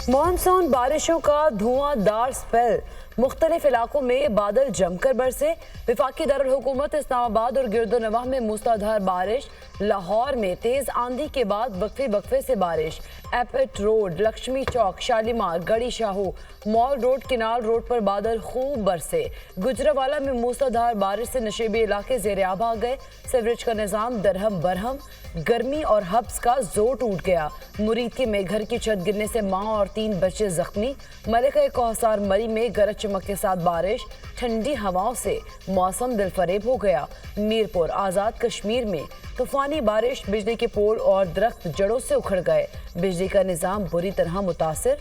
Monsoon बारिशों का धुआंधार spell, मुख्तलिफ इलाकों में बादल जमकर बरसे। वफाकी दारुल हुकूमत इस्लामाबाद और गिरदोनवाह में मूसलाधार बारिश। लाहौर में तेज आंधी के बाद वक्फे से बारिश। एपेट रोड, लक्ष्मी चौक, शालीमार, गड़ी Shahu, mall road, canal road पर बादल खूब बरसे। गुजरावाला में मूसलाधार बारिश से नशेबी इलाके ज़ेर आब आ गए। सीवरेज का निज़ाम दरहम बरहम। गर्मी और हब्स का जोर टूट गया। मुरीदके में घर की छत गिरने से मां और 3 बच्चे जख्मी। मलिका कोहसार मरी में गरज चमक के साथ बारिश। ठंडी हवाओं से मौसम दिलफरेब हो गया। मीरपुर, आज़ाद कश्मीर में तूफानी बारिश, बिजली के पोल और दरख्त जड़ों से उखड़ गए। बिजली का निज़ाम बुरी तरह मुतासिर।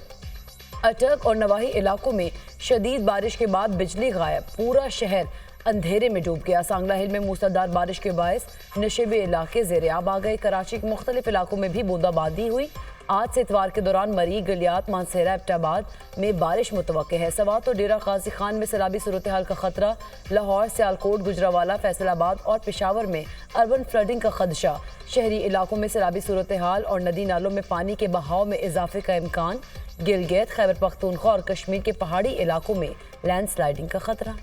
अटक और नवाही इलाकों में शदीद बारिश के बाद बिजली गायब। पूरा शहर अंधेरे में डूब गया। सांगला हिल में मूसलाधार बारिश के बायस नशेबी इलाके ज़ेर आब आ गए। कराची के मुख्तलिफ इलाकों में भी बूंदाबांदी हुई। आज से इतवार के दौरान मरी, गलियात, मानसेरा, एबटाबाद में बारिश मुतवक्के है। सवात और डेरा गाजी खान में सैलाबी सूरत हाल का खतरा। लाहौर, सियालकोट, गुजरावाला, फैसलाबाद और पेशावर में अर्बन फ्लडिंग का खदशा। शहरी इलाकों में सैलाबी सूरत हाल और नदी नालों में पानी के बहाव में इजाफे का इम्कान। गिलगित, खैबर पख्तूनख्वा और कश्मीर के पहाड़ी इलाकों में लैंडस्लाइडिंग का खतरा।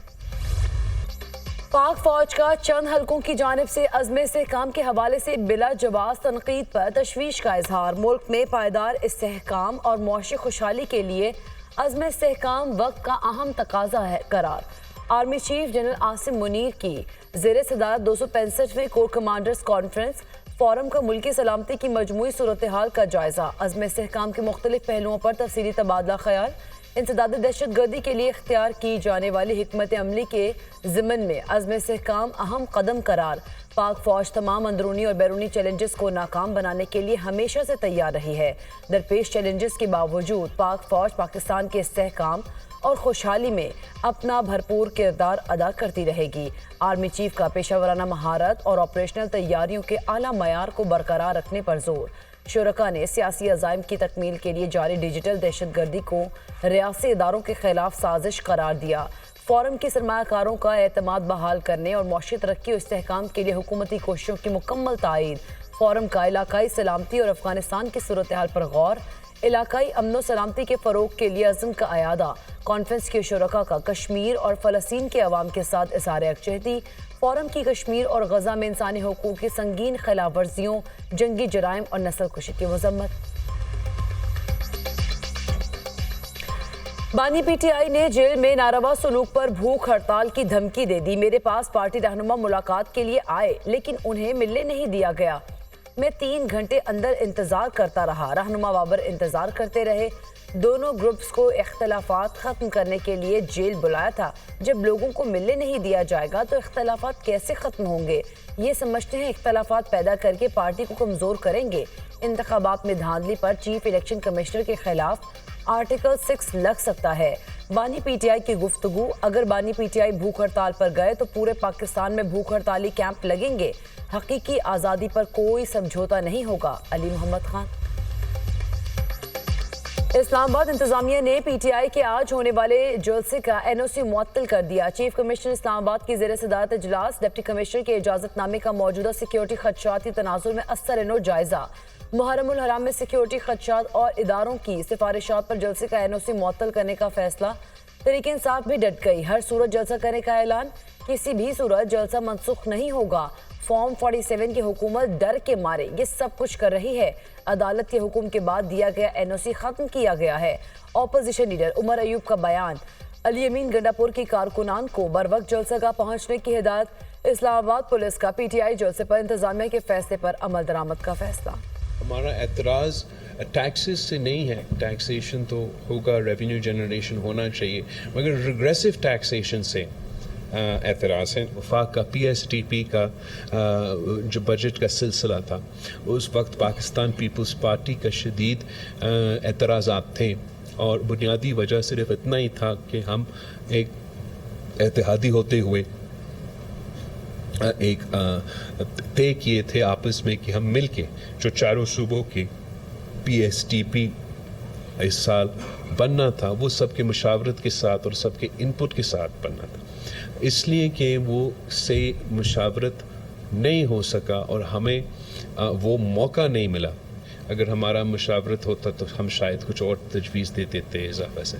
पाक फौज का चंद हलकों की जानिब से अज़्म इस्तेहकाम के हवाले से बिला जवाब तनकीद पर तशवीश का इजहार। मुल्क में पायदार इस्तेहकाम और मुआशी खुशहाली के लिए अज़्म इस्तेहकाम वक्त का अहम तकाजा है करार। Army chief general Asim Munir की ज़ेर सदारत 265वें कोर कमांडर्स कॉन्फ्रेंस फोरम का मुल्की सलामती की मजमूई सूरत हाल का जायजा। अज़्म इस्तेहकाम के मुख्तलिफ पहलुओं पर तफसीली तबादला ख्याल। इंसदाद दहशत गर्दी के लिए इख्तियार की जाने वाली हिकमत अमली के ज़िमन में अज़्म इस्तेहकाम अहम कदम करार। पाक फौज तमाम अंदरूनी और बैरूनी चैलेंजेस को नाकाम बनाने के लिए हमेशा से तैयार रही है। दरपेश चैलेंजेस के बावजूद पाक फौज पाकिस्तान के इस्तेहकाम और खुशहाली में अपना भरपूर किरदार अदा करती रहेगी। आर्मी चीफ का पेशावराना महारत और ऑपरेशनल तैयारियों के आला मयार को बरकरार रखने पर जोर। शुरका ने सियासी अज़ाइम की तकमील के लिए जारी डिजिटल दहशत गर्दी को रियासी इदारों के खिलाफ साजिश करार दिया। फोरम की सरमायाकारों का एतमाद बहाल करने और मुआशी तरक्की और इस्तेहकाम के लिए हुकूमती कोशिशों की मुकम्मल तायीद। फोरम का इलाकाई सलामती और अफगानिस्तान की सूरत हाल पर गौर। इलाकाई अमनो सलामती के फ़रोग के लिए अज़म का अयादा। कॉन्फ्रेंस के शुरका का कश्मीर और फ़लस्तीन के अवाम के साथ इज़हार यकजहती। फोरम की कश्मीर और गजा में इंसानी हुकूक की संगीन खिलाफ वर्जियों, जंगी जराइम और नस्ल कुशी की मजम्मत। बानी पीटीआई ने जेल में नारवा सलूक पर भूख हड़ताल की धमकी दे दी। मेरे पास पार्टी रहनुमा मुलाकात के लिए आए लेकिन उन्हें मिलने नहीं दिया गया। मैं 3 घंटे अंदर इंतजार करता रहा। रहनुमा बाबर इंतजार करते रहे। दोनों ग्रुप्स को इख्तलाफात ख़त्म करने के लिए जेल बुलाया था। जब लोगों को मिलने नहीं दिया जाएगा तो इख्तलाफात कैसे ख़त्म होंगे? ये समझते हैं इख्तलाफात पैदा करके पार्टी को कमज़ोर करेंगे। इंतखाबात में धांधली पर चीफ इलेक्शन कमिश्नर के खिलाफ आर्टिकल 6 लग सकता है। बानी पीटीआई की गुफ्तगू। अगर बानी पीटीआई भूख हड़ताल पर गए तो पूरे पाकिस्तान में भूख हड़ताली कैंप लगेंगे। हकीकी आज़ादी पर कोई समझौता नहीं होगा। अली मोहम्मद खान। इस्लामाबाद इंतजामिया ने पीटीआई के आज होने वाले जलसे का एनओसी मुअत्तल कर दिया। चीफ कमिश्नर इस्लामाबाद की ज़ेर सदारत इजलास। डिप्टी कमिश्नर के इजाज़तनामे का मौजूदा सिक्योरिटी खदशात की तनाजुर में असर जायजा। मुहर्रमुल हराम में सिक्योरिटी खदशात और इदारों की सिफारिशात पर जलसे का एनओसी मुअत्तल करने का फैसला। तहरीक इंसाफ भी डट गई। हर सूरत जलसा करने का ऐलान। किसी भी सूरत जलसा मनसूख नहीं होगा। फॉर्म 47 की हुकूमत डर के मारे ये सब कुछ कर रही है। अदालत के हुक्म के बाद दिया गया एनओसी खत्म किया गया है। अपोजिशन लीडर उमर अयूब का बयान। अली अमीन गंडापुर की कारकुनान को बरवक्त जलसागाह पहुंचने की हिदायत। इस्लामाबाद पुलिस का पीटीआई जलसे पर इंतजामिया के फैसले पर अमल दरामद का फैसला। हमारा एतराज़ टैक्सेस से नहीं है। टैक्सेशन तो होगा, रेवेन्यू जनरेशन होना चाहिए, मगर रिग्रेसिव टैक्सेशन से एतराज़ है। वफाक का PSTP का जो बजट का सिलसिला था उस वक्त पाकिस्तान पीपल्स पार्टी का शदीद एतराज़ात थे और बुनियादी वजह सिर्फ इतना ही था कि हम एक इत्तेहादी होते हुए एक तय किए थे आपस में कि हम मिल के जो चारों सूबों के PSTP इस साल बनना था वो सबके मुशावरत के साथ और सबके इनपुट के साथ बनना था। इसलिए कि वो से मुशावरत नहीं हो सका और हमें वो मौका नहीं मिला اگر ہمارا مشاورت ہوتا تو ہم شاید کچھ اور تجویز دے دیتے اضافہ سے.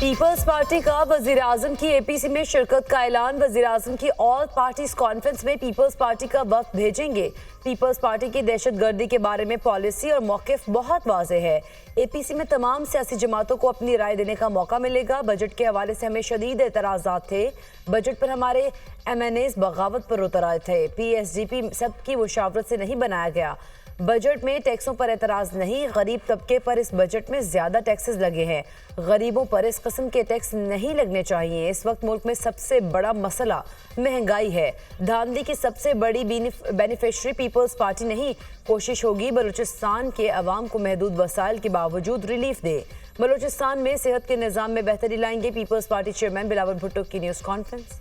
پیپلز پارٹی کا وزیر اعظم کی اے پی سی میں شرکت کا اعلان. وزیر اعظم کی آل پارٹیز کانفرنس میں پیپلز پارٹی کا وفد بھیجیں گے. پیپلز پارٹی کی دہشت گردی کے بارے میں پالیسی اور موقف بہت واضح ہے. اے پی سی میں تمام سیاسی جماعتوں کو اپنی رائے دینے کا موقع ملے گا. بجٹ کے حوالے سے ہمیں شدید اعتراضات تھے. بجٹ پر ہمارے ایم این ایز بغاوت پر اتر آئے تھے. پی ایس ڈی پی سب کی مشاورت سے نہیں بنایا گیا. بجٹ میں ٹیکسوں پر اعتراض نہیں. غریب طبقے پر اس بجٹ میں زیادہ ٹیکسز لگے ہیں. غریبوں پر اس قسم کے ٹیکس نہیں لگنے چاہیے. اس وقت ملک میں سب سے بڑا مسئلہ مہنگائی ہے. دھاندلی کی سب سے بڑی بینیفیشری پیپلز پارٹی نہیں. کوشش ہوگی بلوچستان کے عوام کو محدود وسائل کے باوجود ریلیف دے. بلوچستان میں صحت کے نظام میں بہتری لائیں گے. پیپلز پارٹی چیئرمین بلاول بھٹو کی نیوز کانفرنس.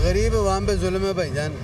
غریب عوام پہ ظلم ہے بھائی جان.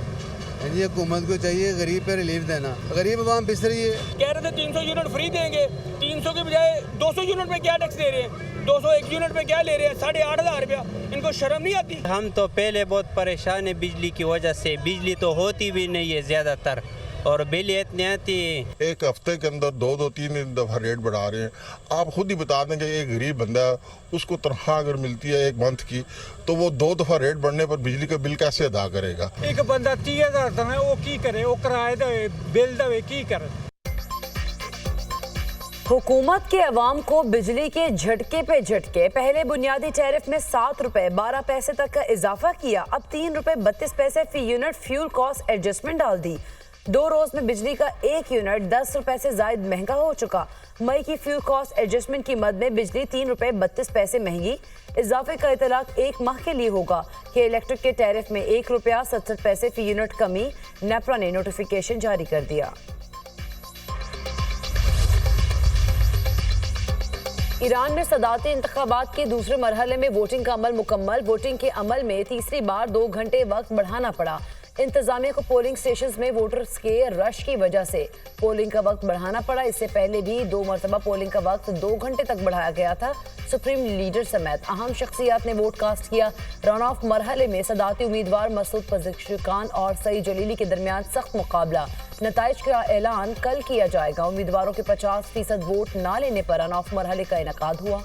یہ حکومت کو چاہیے غریب پہ ریلیف دینا. غریب عوام پس رہی ہے. کہہ رہے تھے 300 یونٹ فری دیں گے. 300 کے بجائے 200 یونٹ پہ کیا ٹیکس دے رہے ہیں. 201 یونٹ پہ کیا لے رہے ہیں. 8,500 روپیہ. ان کو شرم نہیں آتی؟ ہم تو پہلے بہت پریشان ہیں بجلی کی وجہ سے. بجلی تو ہوتی بھی نہیں ہے زیادہ تر اور بل اتنے آتی. ایک ہفتے کے اندر 2-3 دفعہ ریٹ بڑھا رہے ہیں. آپ خود ہی بتا دیں کہ ایک غریب بندہ ہے اس کو تنخواہ اگر ملتی ہے ایک منتھ کی تو وہ 2 دفعہ ریٹ بڑھنے پر بجلی کا بل کیسے ادا کرے گا. ایک بندہ 30,000 دے وہ کی کرے. وہ کرایہ دے بل دے کی کرے. حکومت کے عوام کو بجلی کے جھٹکے پہ جھٹکے. پہلے بنیادی ٹیرف میں 7 روپے 12 پیسے تک کا اضافہ کیا. اب 3 روپے 32 پیسے فی یونٹ فیول کاسٹ ایڈجسٹمنٹ ڈال دی. 2 روز میں بجلی کا 1 یونٹ 10 روپے سے زائد مہنگا ہو چکا. مئی کی فیول کاسٹ ایڈجسٹمنٹ کی مد میں بجلی 3 روپے 32 پیسے مہنگی. اضافے کا اطلاق 1 ماہ کے لیے ہوگا کہ الیکٹرک کے ٹیرف میں 1 روپیہ 67 پیسے فی یونٹ کمی. نیپرا نے نوٹیفیکیشن جاری کر دیا. ایران میں صدارتی انتخابات کے دوسرے مرحلے میں ووٹنگ کا عمل مکمل. ووٹنگ کے عمل میں تیسری بار 2 گھنٹے وقت بڑھانا پڑا. انتظامیہ کو پولنگ سٹیشنز میں ووٹرز کے رش کی وجہ سے پولنگ کا وقت بڑھانا پڑا. اس سے پہلے بھی 2 مرتبہ پولنگ کا وقت 2 گھنٹے تک بڑھایا گیا تھا. سپریم لیڈر سمیت اہم شخصیات نے ووٹ کاسٹ کیا. رن آف مرحلے میں صدارتی امیدوار مسعود پزشکیان اور سعید جلیلی کے درمیان سخت مقابلہ. نتائج کا اعلان کل کیا جائے گا. امیدواروں کے 50% ووٹ نہ لینے پر رن آف مرحلے کا انعقاد ہوا.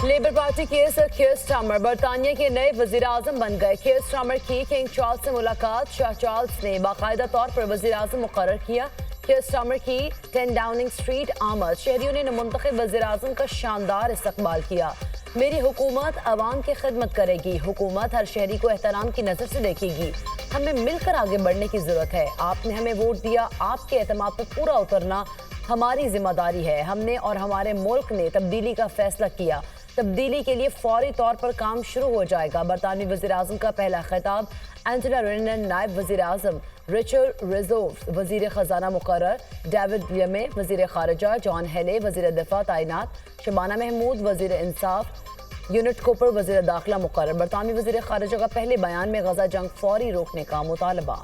لیبر پارٹی کے سر کیئر سٹارمر برطانیہ کے نئے وزیر اعظم بن گئے. کیئر سٹارمر کی کنگ چارلز سے ملاقات. شاہ چارلز نے باقاعدہ طور پر وزیر اعظم مقرر کیا. کیئر سٹارمر کی 10 ڈاؤننگ اسٹریٹ آمد. شہریوں نے منتخب وزیر اعظم کا شاندار استقبال کیا. میری حکومت عوام کی خدمت کرے گی. حکومت ہر شہری کو احترام کی نظر سے دیکھے گی. ہمیں مل کر آگے بڑھنے کی ضرورت ہے. آپ نے ہمیں ووٹ دیا. آپ کے اعتماد پر پورا اترنا ہماری ذمہ داری ہے. ہم نے اور ہمارے ملک نے تبدیلی کا فیصلہ کیا. تبدیلی کے لیے فوری طور پر کام شروع ہو جائے گا. برطانوی وزیر اعظم کا پہلا خطاب. اینجلا رینن نائب وزیر اعظم. رچرڈ ریزورف وزیر خزانہ مقرر. ڈیوڈ لیمے وزیر خارجہ. جان ہیلے وزیر دفاع تعینات. شبانہ محمود وزیر انصاف. یونٹ کوپر وزیر داخلہ مقرر. برطانوی وزیر خارجہ کا پہلے بیان میں غزہ جنگ فوری روکنے کا مطالبہ.